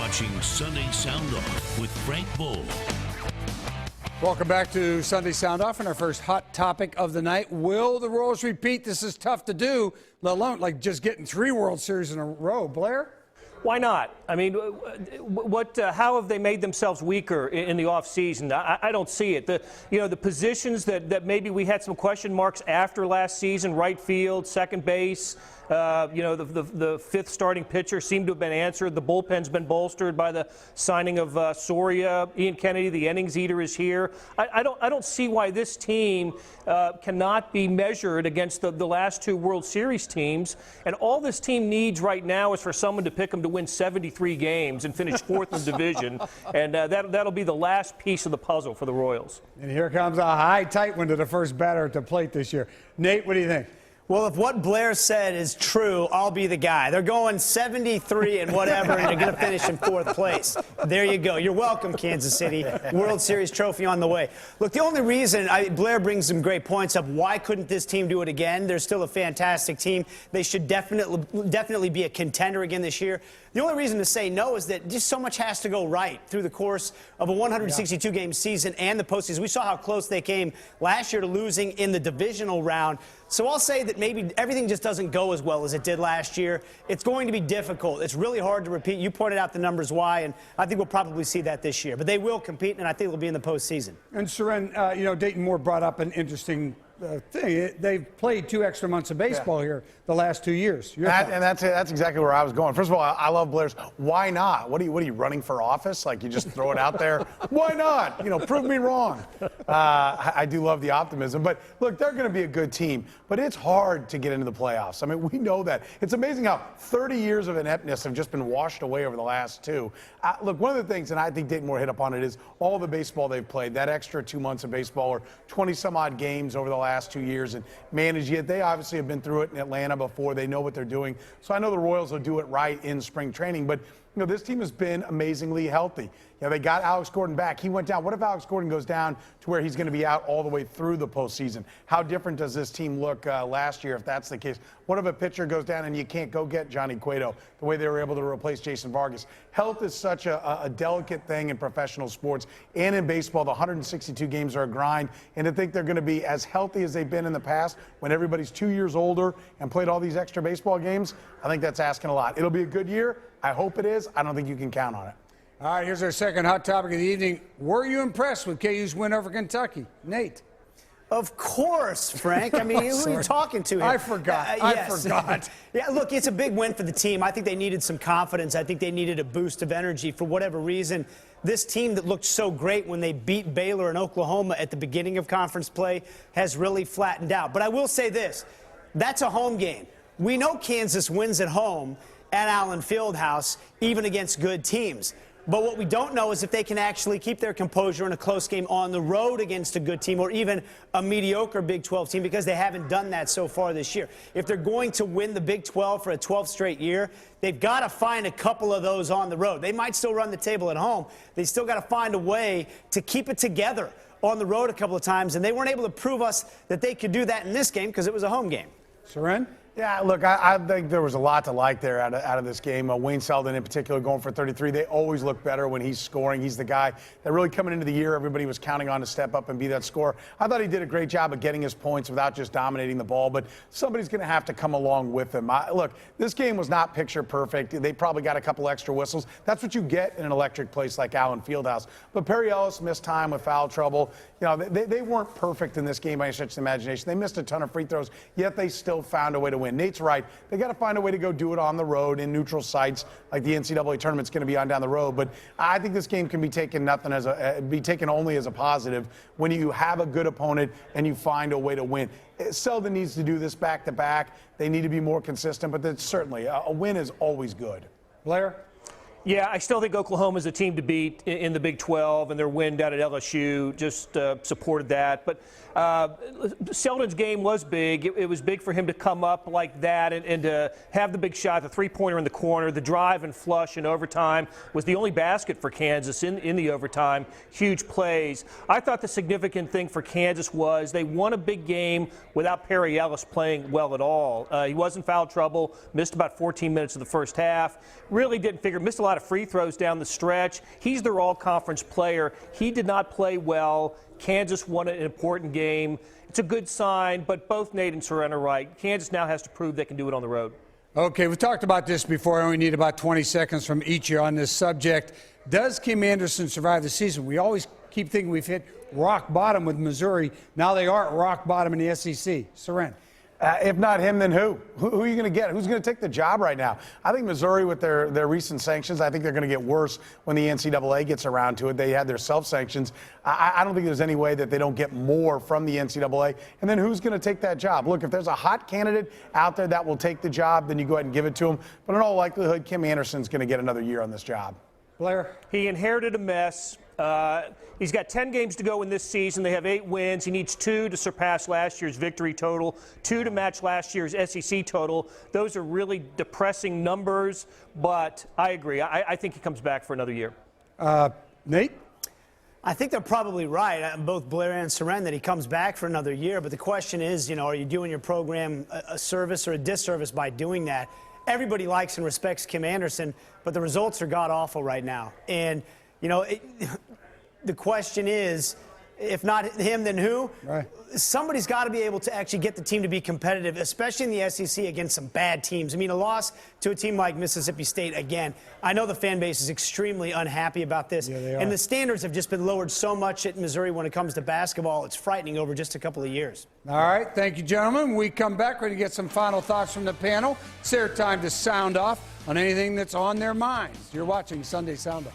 watching Sunday Sound Off with Frank Boal. Welcome back to Sunday Sound Off and our first hot topic of the night. Will the Royals repeat? This is tough to do, let alone like just getting 3 World Series in a row. Blair? Why not? I mean, how have they made themselves weaker in the offseason? I don't see it. The positions that maybe we had some question marks after last season, right field, second base, the fifth starting pitcher seemed to have been answered. The bullpen's been bolstered by the signing of Soria. Ian Kennedy, the innings eater, is here. I don't see why this team cannot be measured against the last 2 World Series teams. And all this team needs right now is for someone to pick them to win 73 games and finish 4th in division. And that'll be the last piece of the puzzle for the Royals. And here comes a high tight one to the first batter at the plate this year. Nate, what do you think? Well, if what Blair said is true, I'll be the guy. They're going 73 and whatever, and they're going to finish in 4th place. There you go. You're welcome, Kansas City. World Series trophy on the way. Look, the only reason Blair brings some great points up, why couldn't this team do it again? They're still a fantastic team. They should definitely be a contender again this year. The only reason to say no is that just so much has to go right through the course of a 162-game season and the postseason. We saw how close they came last year to losing in the divisional round. So I'll say that maybe everything just doesn't go as well as it did last year. It's going to be difficult. It's really hard to repeat. You pointed out the numbers why, and I think we'll probably see that this year. But they will compete, and I think they'll be in the postseason. And, Seren, Dayton Moore brought up an interesting thing. They've played 2 extra months of baseball here the last 2 years. That's exactly where I was going. First of all, I love Blair's. Why not? What are you running for office? Like you just throw it out there? Why not? Prove me wrong. I do love the optimism. But look, they're going to be a good team. But it's hard to get into the playoffs. I mean, we know that. It's amazing how 30 years of ineptness have just been washed away over the last 2. Look, one of the things, and I think Dayton Moore hit upon it, is all the baseball they've played. That extra 2 months of baseball or 20-some-odd games over the last 2 years and manage it. They obviously have been through it in Atlanta before. They know what they're doing. So I know the Royals will do it right in spring training. But, this team has been amazingly healthy. They got Alex Gordon back. He went down. What if Alex Gordon goes down to where he's going to be out all the way through the postseason? How different does this team look last year if that's the case? What if a pitcher goes down and you can't go get Johnny Cueto the way they were able to replace Jason Vargas? Health is such a delicate thing in professional sports and in baseball. The 162 games are a grind. And to think they're going to be as healthy as they've been in the past when everybody's 2 years older and played all these extra baseball games, I think that's asking a lot. It'll be a good year. I hope it is. I don't think you can count on it. All right, here's our second hot topic of the evening. Were you impressed with KU's win over Kentucky? Nate? Of course, Frank. I mean, who are you talking to here? I forgot. Yes. I forgot. Yeah, look, it's a big win for the team. I think they needed some confidence. I think they needed a boost of energy for whatever reason. This team that looked so great when they beat Baylor and Oklahoma at the beginning of conference play has really flattened out. But I will say this. That's a home game. We know Kansas wins at home at Allen Fieldhouse, even against good teams. But what we don't know is if they can actually keep their composure in a close game on the road against a good team or even a mediocre Big 12 team, because they haven't done that so far this year. If they're going to win the Big 12 for a 12th straight year, they've got to find a couple of those on the road. They might still run the table at home. They still got to find a way to keep it together on the road a couple of times, and they weren't able to prove us that they could do that in this game because it was a home game. Seren? Yeah, look, I think there was a lot to like there out of this game. Wayne Selden in particular going for 33. They always look better when he's scoring. He's the guy that really coming into the year everybody was counting on to step up and be that scorer. I thought he did a great job of getting his points without just dominating the ball, but somebody's going to have to come along with him. Look, this game was not picture perfect. They probably got a couple extra whistles. That's what you get in an electric place like Allen Fieldhouse. But Perry Ellis missed time with foul trouble. They weren't perfect in this game by any stretch of the imagination. They missed a ton of free throws, yet they still found a way to win. Nate's right. They got to find a way to go do it on the road in neutral sites like the NCAA tournament's going to be on down the road. But I think this game can be taken only as a positive when you have a good opponent and you find a way to win. Selden needs to do this back to back. They need to be more consistent, but certainly a win is always good. Blair? Yeah, I still think Oklahoma's a team to beat in the Big 12, and their win down at LSU just supported that. But Selden's game was big. It was big for him to come up like that and to have the big shot, the three-pointer in the corner, the drive and flush in overtime was the only basket for Kansas in the overtime. Huge plays. I thought the significant thing for Kansas was they won a big game without Perry Ellis playing well at all. He was in foul trouble, missed about 14 minutes of the first half, really didn't figure, missed a lot lot of free throws down the stretch. He's their all-conference player. He did not play well. Kansas won an important game. It's a good sign, but both Nate and Seren are right. Kansas now has to prove they can do it on the road. Okay, we've talked about this before. I only need about 20 seconds from each of you on this subject. Does Kim Anderson survive the season? We always keep thinking we've hit rock bottom with Missouri. Now they are at rock bottom in the SEC. Seren. If not him, then who? Who are you going to get? Who's going to take the job right now? I think Missouri, with their recent sanctions, I think they're going to get worse when the NCAA gets around to it. They had their self-sanctions. I don't think there's any way that they don't get more from the NCAA. And then who's going to take that job? Look, if there's a hot candidate out there that will take the job, then you go ahead and give it to him. But in all likelihood, Kim Anderson's going to get another year on this job. Blair? He inherited a mess. He's got 10 games to go in this season. They have 8 wins. He needs 2 to surpass last year's victory total, 2 to match last year's SEC total. Those are really depressing numbers, but I agree. I think he comes back for another year. Nate? I think they're probably right, both Blair and Seren, that he comes back for another year. But the question is, are you doing your program a service or a disservice by doing that? Everybody likes and respects Kim Anderson, but the results are god-awful right now. And, the question is, if not him, then who? Right. Somebody's got to be able to actually get the team to be competitive, especially in the SEC against some bad teams. I mean, a loss to a team like Mississippi State, again, I know the fan base is extremely unhappy about this. Yeah, they are. And the standards have just been lowered so much at Missouri when it comes to basketball. It's frightening over just a couple of years. All right. Thank you, gentlemen. When we come back, we're going to get some final thoughts from the panel. It's their time to sound off on anything that's on their minds. You're watching Sunday Sound Off.